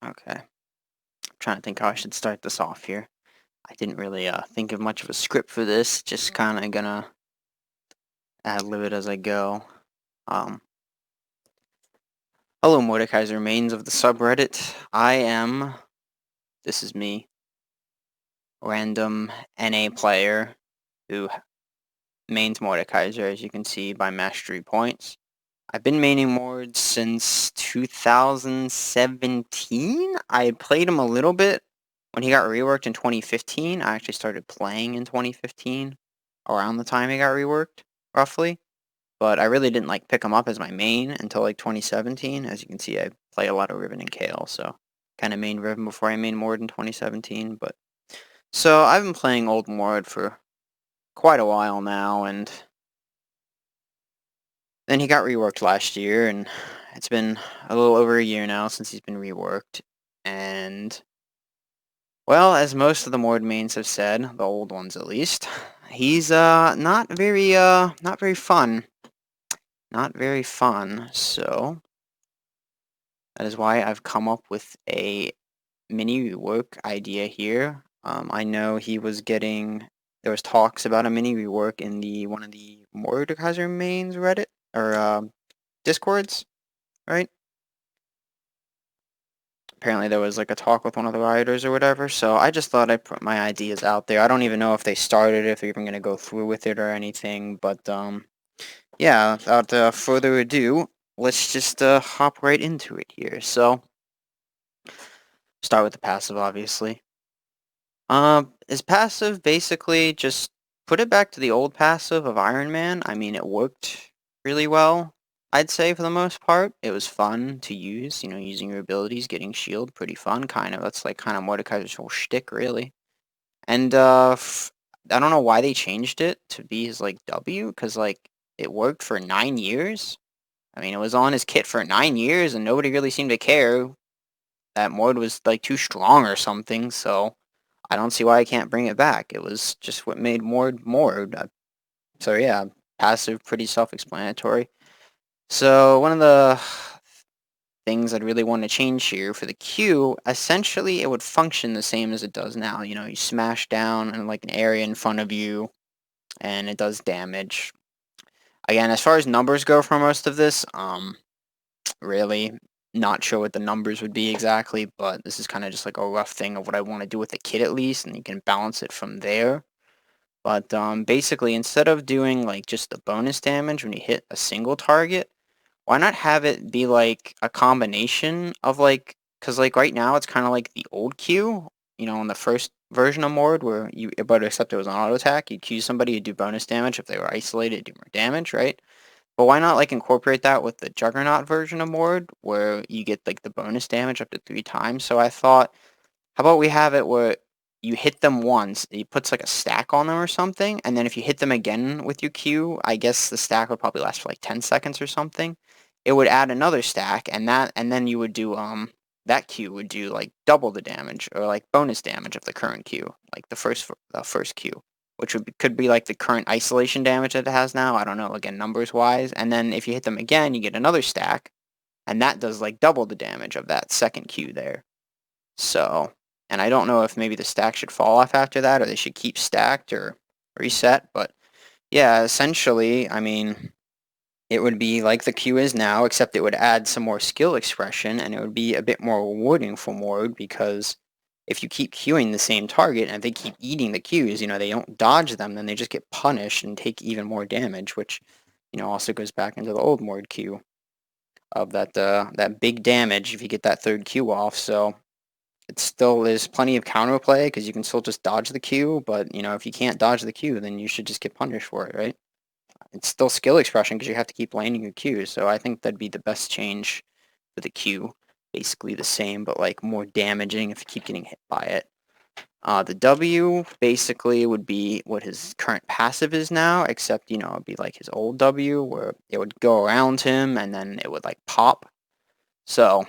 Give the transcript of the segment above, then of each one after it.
Okay. I'm trying to think how I should start this off here. I didn't really think of much of a script for this. Just kind of gonna ad-lib it as I go. Um, Hello, Mordekaiser remains of the subreddit. This is me, random NA player who mains Mordekaiser, as you can see by mastery points. I've been maining Mord since 2017. I played him a little bit when he got reworked in 2015. I actually started playing in 2015, around the time he got reworked, roughly. But I really didn't like pick him up as my main until like 2017. As you can see, I play a lot of Riven and Kale, so kind of main Riven before I main Mord in 2017. But so I've been playing old Mord for quite a while now, and then he got reworked last year, and it's been a little over a year now since he's been reworked. And, well, as most of the Mord mains have said, the old ones at least, he's not very fun. Not very fun, so that is why I've come up with a mini rework idea here. I know there was talks about a mini rework in one of the Mordekaiser mains Reddit, or Discords, right? Apparently there was like a talk with one of the writers or whatever, so I just thought I'd put my ideas out there. I don't even know if they started, if they're even going to go through with it or anything, but yeah, without further ado, let's just hop right into it here. So, start with the passive, obviously. His passive basically just put it back to the old passive of Iron Man. I mean, it worked really well, I'd say, for the most part. It was fun to use, using your abilities, getting shield, pretty fun, kind of. That's like kind of Mordekaiser's whole shtick, really. And I don't know why they changed it to be his like W, because like it worked for 9 years. I mean, it was on his kit for 9 years, and nobody really seemed to care that Mord was like too strong or something. So I don't see why I can't bring it back. It was just what made Mord Mord. So yeah, passive, pretty self-explanatory. So one of the things I'd really want to change here for the Q, essentially it would function the same as it does now. You smash down in like an area in front of you, and it does damage. Again, as far as numbers go for most of this, really not sure what the numbers would be exactly, but this is kind of just like a rough thing of what I want to do with the kit at least, and you can balance it from there. But basically, instead of doing like just the bonus damage when you hit a single target, why not have it be like a combination of like, because like right now it's kind of like the old Q, in the first version of Mord where but except it was an auto attack, you Q somebody, you do bonus damage. If they were isolated, do more damage, right? But why not like incorporate that with the Juggernaut version of Mord where you get like the bonus damage up to 3 times? So I thought, how about we have it where you hit them once, it puts like a stack on them or something, and then if you hit them again with your Q, I guess the stack would probably last for like 10 seconds or something. It would add another stack, and then you would do that Q would do like double the damage or like bonus damage of the current Q, like the first Q, which could be like the current isolation damage that it has now. I don't know, again, numbers wise. And then if you hit them again, you get another stack, and that does like double the damage of that second Q there. So, and I don't know if maybe the stack should fall off after that, or they should keep stacked or reset. But yeah, essentially, I mean, it would be like the Q is now, except it would add some more skill expression, and it would be a bit more rewarding for Mord, because if you keep queuing the same target and if they keep eating the Qs, they don't dodge them, then they just get punished and take even more damage, which also goes back into the old Mord Q of that big damage if you get that third Q off. So it still is plenty of counterplay because you can still just dodge the Q, but if you can't dodge the Q, then you should just get punished for it, right? It's still skill expression because you have to keep landing your Qs, so I think that'd be the best change for the Q. Basically the same, but like more damaging if you keep getting hit by it. The W basically would be what his current passive is now, except it'd be like his old W where it would go around him and then it would like pop. So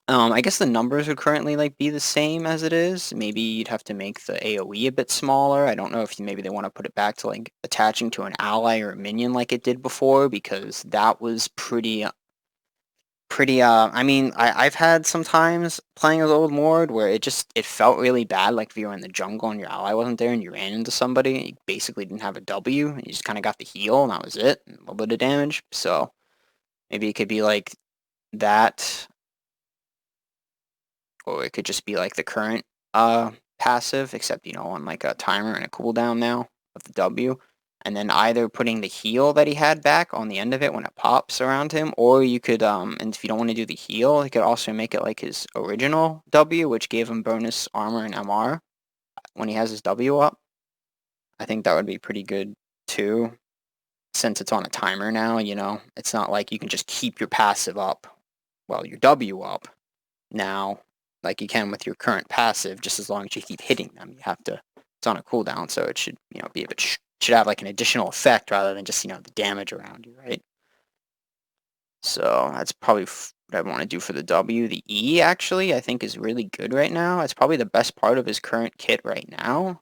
I guess the numbers would currently like be the same as it is. Maybe you'd have to make the AoE a bit smaller. I don't know if maybe they want to put it back to like attaching to an ally or a minion like it did before, because that was pretty pretty I mean I've had some times playing with old Mord where it felt really bad, like if you were in the jungle and your ally wasn't there and you ran into somebody, you basically didn't have a W and you just kinda got the heal and that was it, and a little bit of damage. So maybe it could be like that, or it could just be like the current passive, except on like a timer and a cooldown now of the W. And then either putting the heal that he had back on the end of it when it pops around him, or you could and if you don't want to do the heal, you could also make it like his original W, which gave him bonus armor and MR when he has his W up. I think that would be pretty good too, since it's on a timer now. It's not like you can just keep your passive up while your W up now, like you can with your current passive. Just as long as you keep hitting them, you have to. It's on a cooldown, so it should be a bit should have like an additional effect rather than just the damage around you, right? So that's probably what I want to do for the W. The E actually I think is really good right now. It's probably the best part of his current kit right now.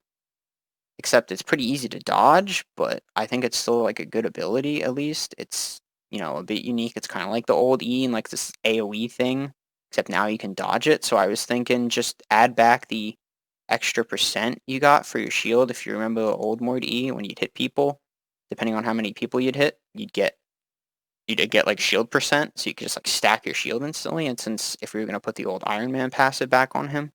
Except it's pretty easy to dodge, but I think it's still like a good ability at least. It's a bit unique. It's kind of like the old E and like this AoE thing, except now you can dodge it. So I was thinking just add back the extra percent you got for your shield. If you remember the old Mord E, when you'd hit people, depending on how many people you'd hit, you'd get like shield percent, so you could just like stack your shield instantly. And since if we were gonna put the old Iron Man passive back on him,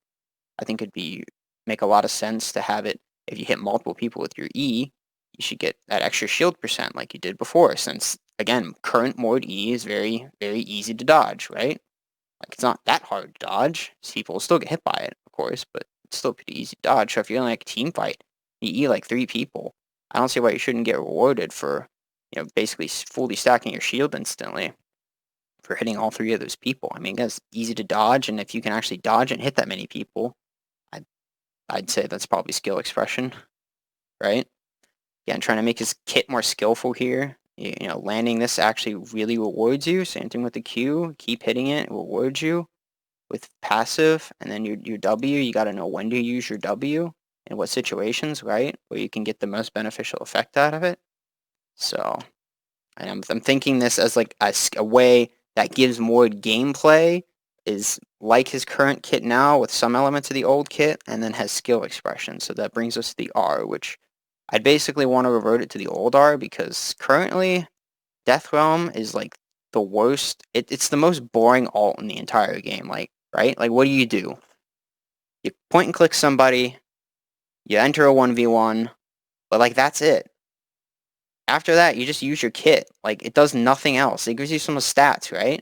I think it'd make a lot of sense to have it. If you hit multiple people with your E, you should get that extra shield percent like you did before, since again, current Mord E is very, very easy to dodge, right? Like it's not that hard to dodge. People will still get hit by it, of course, but it's still pretty easy to dodge. So if you're in like a team fight, you E like 3 people, I don't see why you shouldn't get rewarded for, basically fully stacking your shield instantly for hitting all 3 of those people. I mean, it's easy to dodge, and if you can actually dodge and hit that many people, I'd say that's probably skill expression, right? Yeah, and trying to make his kit more skillful here. Landing this actually really rewards you. Same thing with the Q. Keep hitting it, it rewards you with passive. And then your W, you got to know when to use your W and what situations, right? Where you can get the most beneficial effect out of it. So I'm thinking this as like a way that gives more gameplay, is like his current kit now with some elements of the old kit, and then has skill expression. So that brings us to the R, which I'd basically want to revert it to the old R, because currently Death Realm is like the worst. It's the most boring alt in the entire game. Like, right? Like, what do? You point and click somebody, you enter a 1v1, but like that's it. After that, you just use your kit. Like, it does nothing else. It gives you some stats, right?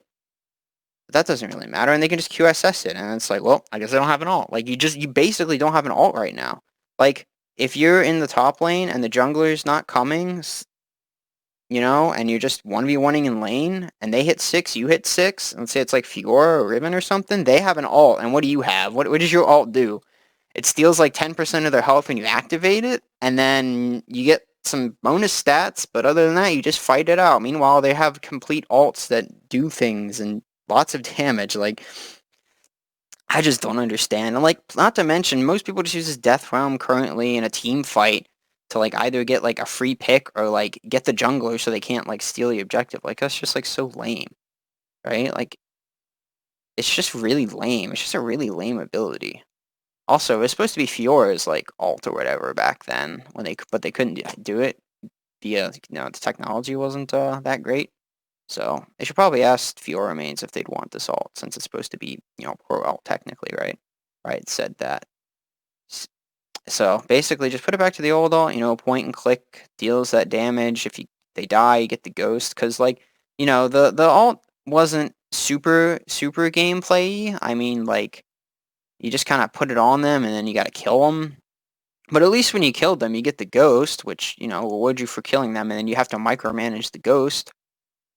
But that doesn't really matter, and they can just QSS it, and it's like, well, I guess I don't have an alt. Like, you basically don't have an alt right now. Like, if you're in the top lane and the jungler's not coming, and you're just 1v1ing in lane, and they hit 6, you hit 6, and let's say it's like Fiora or Riven or something, they have an alt, and what do you have? What does your alt do? It steals like 10% of their health when you activate it, and then you get some bonus stats, but other than that, you just fight it out. Meanwhile, they have complete alts that do things and lots of damage. Like, I just don't understand. And like, not to mention, most people just use this Death Realm currently in a team fight to like either get like a free pick or like get the jungler so they can't like steal the objective. Like, that's just like so lame, right? Like, it's just really lame. It's just a really lame ability. Also, it was supposed to be Fiora's like alt or whatever back then but they couldn't do it via the technology wasn't that great. So they should probably ask Fiora mains if they'd want this alt, since it's supposed to be pro alt technically, right? Right, said that. So basically, just put it back to the old alt. Point and click deals that damage. If they die, you get the ghost. Because like the alt wasn't super gameplay. I mean, like, you just kind of put it on them and then you got to kill them. But at least when you killed them, you get the ghost, which rewards you for killing them, and then you have to micromanage the ghost,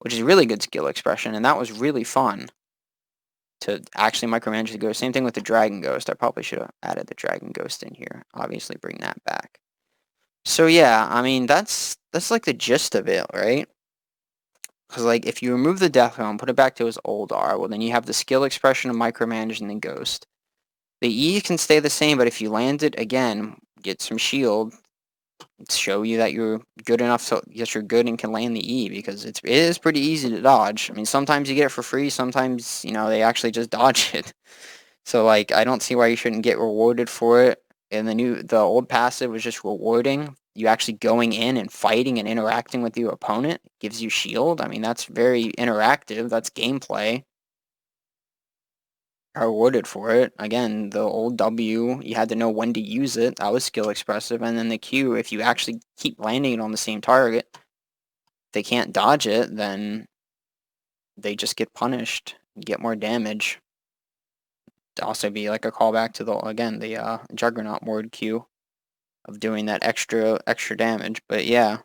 which is really good skill expression, and that was really fun to actually micromanage the ghost. Same thing with the dragon ghost. I probably should have added the dragon ghost in here. Obviously, bring that back. So yeah, I mean that's like the gist of it, right? Because like if you remove the Death Realm, put it back to its old R, well then you have the skill expression of micromanaging the ghost. The E can stay the same, but if you land it again, get some shield, show you that you're good enough so that you're good and can land the E, because it is pretty easy to dodge. I mean, sometimes you get it for free, sometimes, they actually just dodge it. So, like, I don't see why you shouldn't get rewarded for it. And the old passive was just rewarding. You actually going in and fighting and interacting with your opponent gives you shield. I mean, that's very interactive. That's gameplay. Are rewarded for it. Again, the old W, you had to know when to use it. That was skill expressive. And then the Q, if you actually keep landing it on the same target, they can't dodge it, then they just get punished, get more damage. To also be like a callback to the Juggernaut Ward Q of doing that extra damage. But yeah,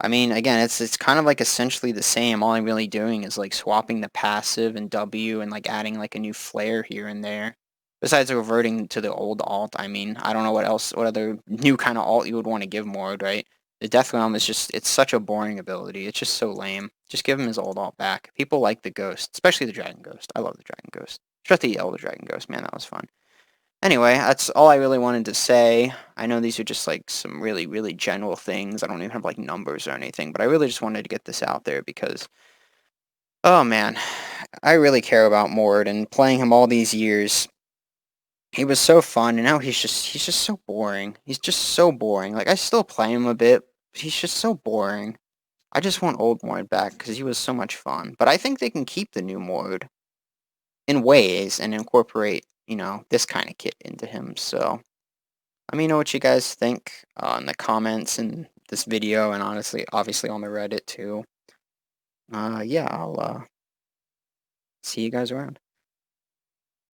I mean, again, it's kind of like essentially the same. All I'm really doing is like swapping the passive and W and like adding like a new flare here and there. Besides reverting to the old alt, I mean, I don't know what other new kind of alt you would want to give Mord, right? The Death Realm is just, it's such a boring ability. It's just so lame. Just give him his old alt back. People like the Ghost, especially the Dragon Ghost. I love the Dragon Ghost. Shut the Elder Dragon Ghost, man, that was fun. Anyway, that's all I really wanted to say. I know these are just like some really, really general things. I don't even have like numbers or anything, but I really just wanted to get this out there because, oh man, I really care about Mord, and playing him all these years, he was so fun, and now he's just so boring. He's just so boring. Like, I still play him a bit, but he's just so boring. I just want old Mord back because he was so much fun. But I think they can keep the new Mord in ways and incorporate, this kind of kit into him. So let me know what you guys think in the comments in this video, and honestly, obviously on the Reddit too. Yeah, I'll see you guys around.